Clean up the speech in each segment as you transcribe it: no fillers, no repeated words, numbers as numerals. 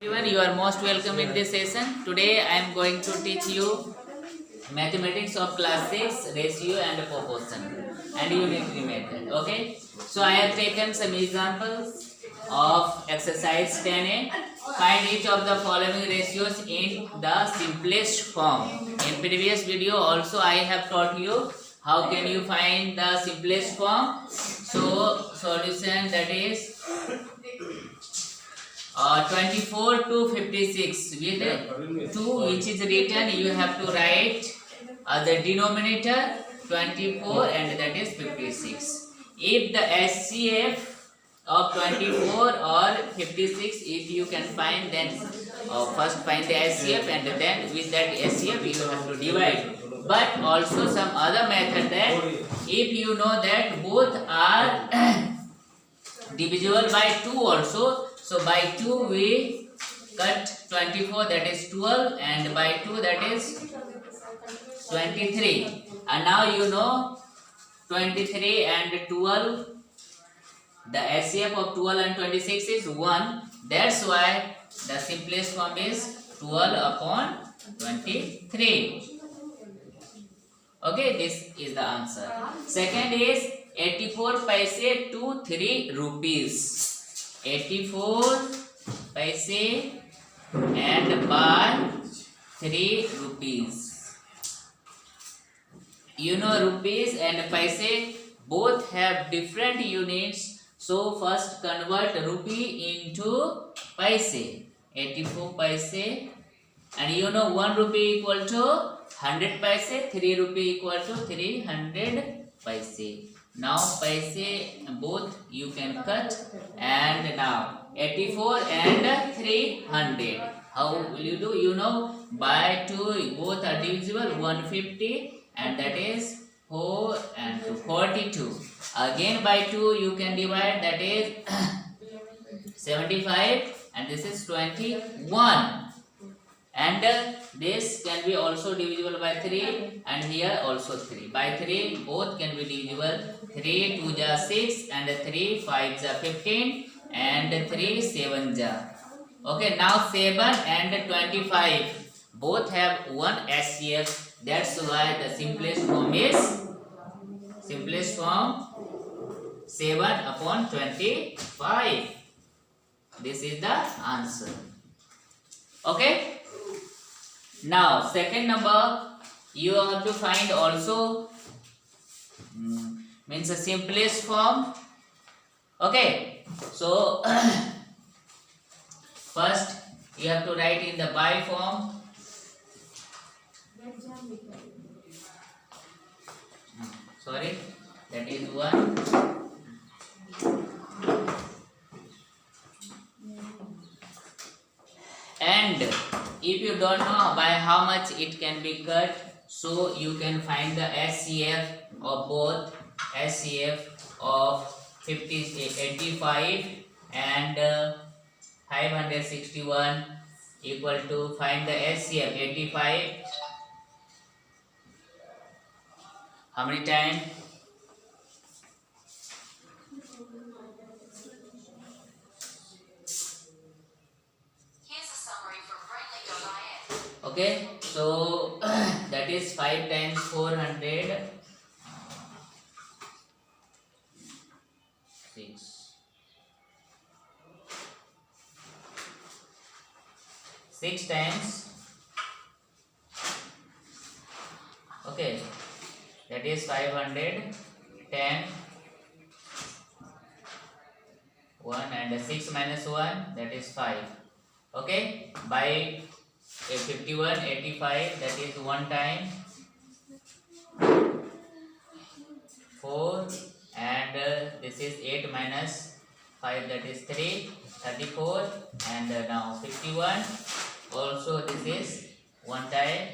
Everyone, you are most welcome in this session. Today I am going to teach you mathematics of class 6, ratio and proportion and unitary method. Okay, so I have taken some examples of exercise 10a. Find each of the following ratios in the simplest form. In previous video also I have taught you how can you find the simplest form. So solution, that is 24 to 56 with 2 which is written, you have to write the denominator 24 and that is 56. If the HCF of 24 or 56, if you can find, then first find the HCF and then with that HCF you have to divide. But also some other method, that if you know that both are divisible by 2 also, so by 2 we cut 24, that is 12, and by 2 that is 23. And now you know 23 and 12, the HCF of 12 and 26 is 1. That's why the simplest form is 12 upon 23. Okay, this is the answer. Second is 84 paise to 3 rupees. 84 paise and by 3 rupees. You know rupees and paise both have different units. So first convert rupee into paise. 84 paise, and you know 1 rupee equal to 100 paise, 3 rupee equal to 300 paise. Now paise both you can cut, and now 84 and 300. How will you do? You know by 2 both are divisible, 150 and that is 4 and 42. Again by 2 you can divide, that is 75 and this is 21. And this can be also divisible by 3 and here also 3. By 3 both can be divisible. 3 2 ja 6 and 3 5 ja 15 and 3 7 ja. Okay, now 7 and 25 both have one HCF. That's why the simplest form is 7 upon 25. This is the answer. Okay. Now second number you have to find also means the simplest form. Okay, so first you have to write in the by form. Sorry, that is 1. And if you don't know by how much it can be cut, so you can find the HCF of both. HCF of 85 and 561 equal to, find the HCF 85 how many times? Okay, so that is 5 times 400, 6 times, okay, that is 500, 10, 1 and 6 minus 1, that is 5. Okay, by 51, 85, that is 1 time, 4 and this is 8 minus 5, that is 3, 34 and now 51, also this is 1 time,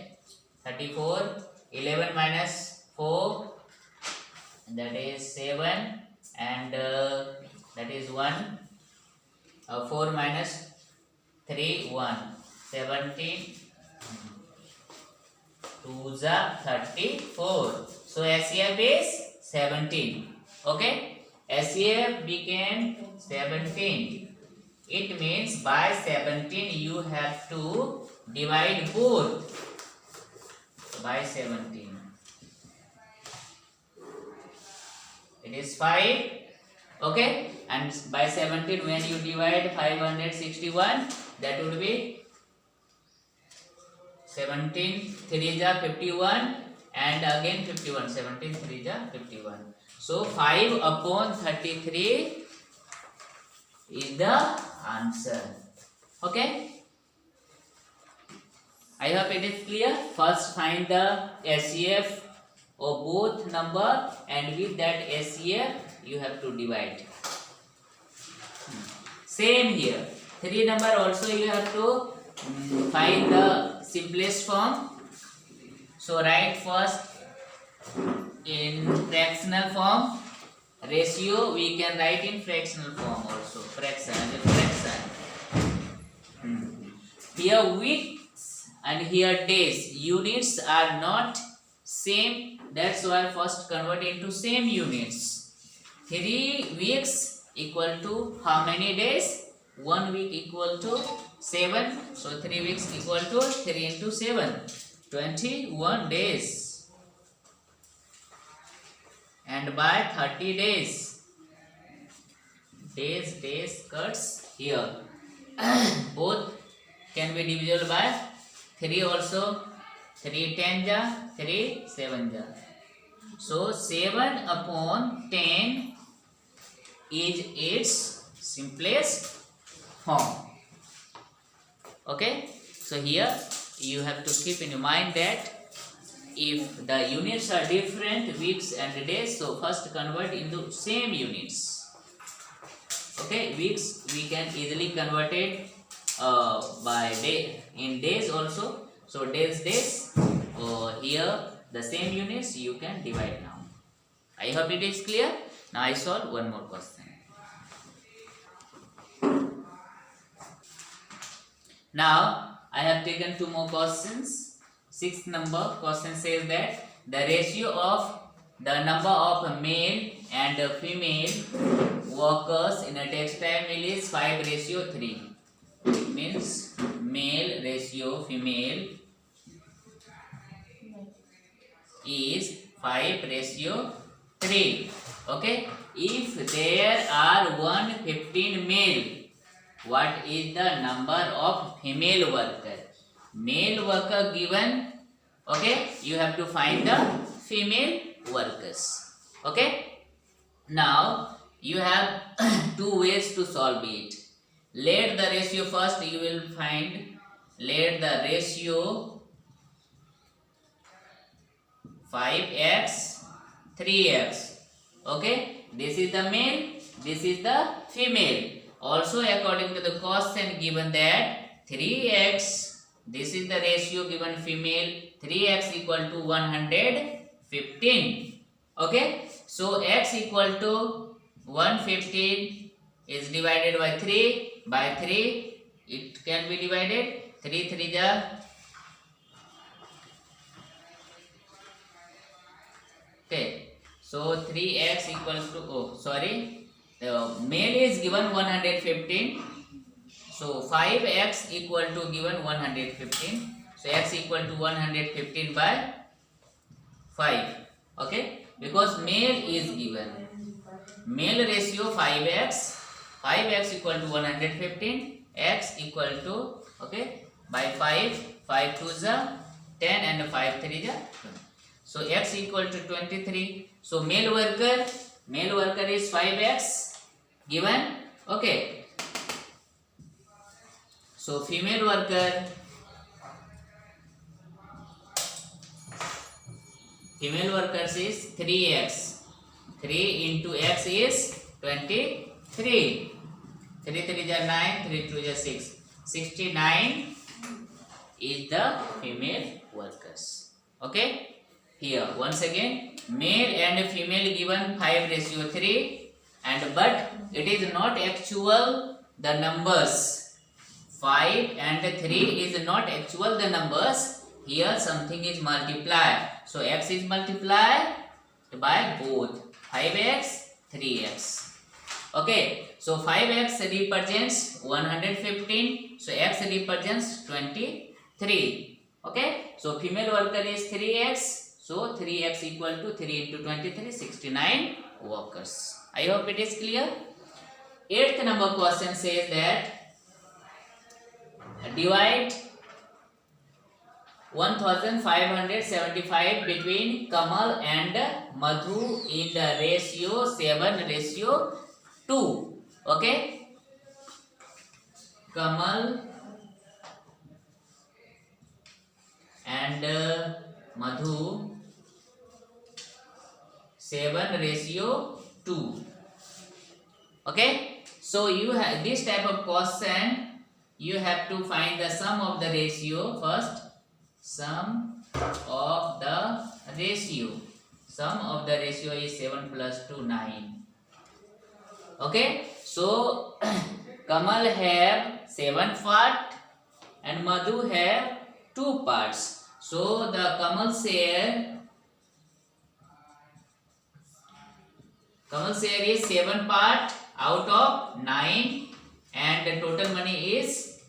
34, 11 minus 4, that is 7 and that is 1, 4 minus 3, 1, 17, 2 ja 34. So HCF is 17. Okay, HCF became 17. It means by 17 you have to divide both. By 17. It is 5. Okay. And by 17 when you divide 561, that would be 17 3 ja 51 and again 51. 17 3 ja 51. So 5 upon 33 is the answer. Okay. I hope it is clear. First find the SCF of both number, and with that SCF you have to divide. Same here. 3 number also you have to find the simplest form. So write first in fractional form. Ratio we can write in fractional form also. Fraction. Here weeks and here days. Units are not same. That's why first convert into same units. 3 weeks equal to how many days? 1 week equal to 7. So 3 weeks equal to 3 into 7. 21 days. And by 30 days. Days cuts here. Both can be divisible by 3 also. 3 10 ja, 3 7 ja. So 7 upon 10 is its simplest form. Okay. So here you have to keep in mind that if the units are different, weeks and days, so first convert into same units. Okay. Weeks we can easily convert it by day in days also. So days here the same units you can divide now. I hope it is clear. Now I solve one more question. Now I have taken 2 more questions. 6th number question says that the ratio of the number of male and female workers in a textile mill is 5:3. It means male ratio female is 5:3. Okay. If there are 115 male, what is the number of female worker? Male worker given. Okay. You have to find the female workers. Okay. Now you have 2 ways to solve it. Let the ratio first you will find. Let the ratio 5x 3x. Okay. This is the male. This is the female. Also according to the question given that 3x. This is the ratio given female. 3x equal to 115. Okay. So x equal to 115 is divided by 3. By 3 it can be divided. 3 3 ja. Okay. So 3x equals to male is given 115. So 5x equal to given 115. So x equal to 115 by 5. Okay. Because male is given. Male ratio 5x. 5x equal to 115. X equal to by 5. 5 2 ja 10 and 5 3 ja 20. So x equal to 23. So male worker is 5x given. Okay. So female worker is 3x. 3 into x is 23. 3 3 ja 9, 3 2 ja 6. 69 is the female workers. Okay. Here once again male and female given 5:3, and but it is not actual the numbers. 5 and 3 is not actual the numbers. Here something is multiplied. So x is multiplied by both 5x 3x. Okay. So 5x represents 115. So x represents 23. Okay. So female worker is 3x. So 3x equal to 3 into 23, 69 workers. I hope it is clear. 8th number question says that divide 1575 between Kamal and Madhu in the ratio 7:2. Okay, Kamal and Madhu 7:2. Okay, so you have this type of question. You have to find the sum of the ratio first. Sum of the ratio. Sum of the ratio is 7 plus 2, 9. Okay, so Kamal have 7 parts and Madhu have 2 parts. So the Kamal share is 7 part out of 9 and the total money is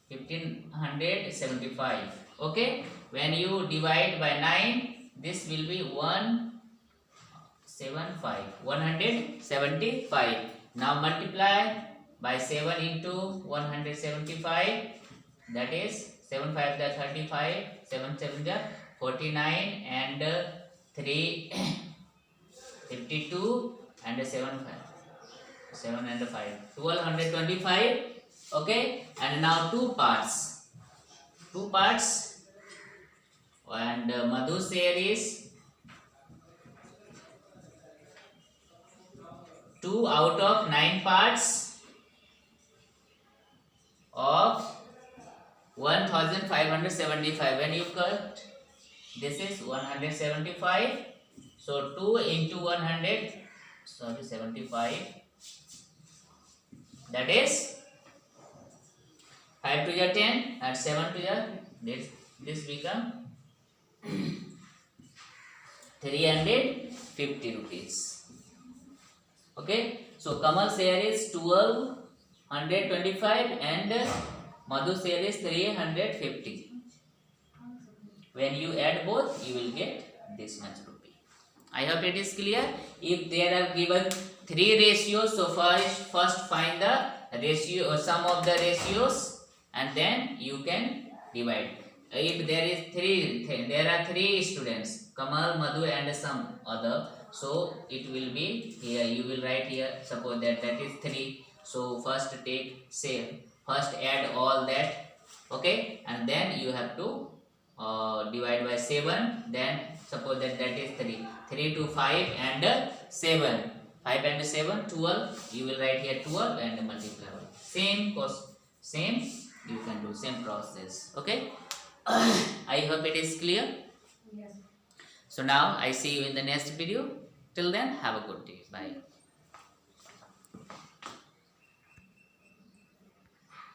1575. Okay, when you divide by 9, this will be 175. Now multiply by 7 into 175, that is 7 5 the 35, 7 7 the 49 and 3 52 and 7 and 5 1225. Okay, and now 2 parts and Madhu's share is 2 out of 9 parts of 1575. When you cut, this is 175. So 2 into 75, that is 5 to the 10 and 7 to the this become 350 rupees. Okay, so Kamal share is 1225 and Madhu share is 350. When you add both, you will get this much rupee. I hope it is clear. If there are given 3 ratios, so first find the ratio sum of the ratios and then you can divide. If there are 3 students, Kamal, Madhu and some other, so it will be here, you will write here, suppose that is 3. So first add all that, okay, and then you have to divide by 7, then suppose that is 3 to 5 and 7, 5 and 7, 12, you will write here 12 and multiply. Same you can do, same process. Okay. I hope it is clear. Yes. So now I see you in the next video. Till then, have a good day. Bye.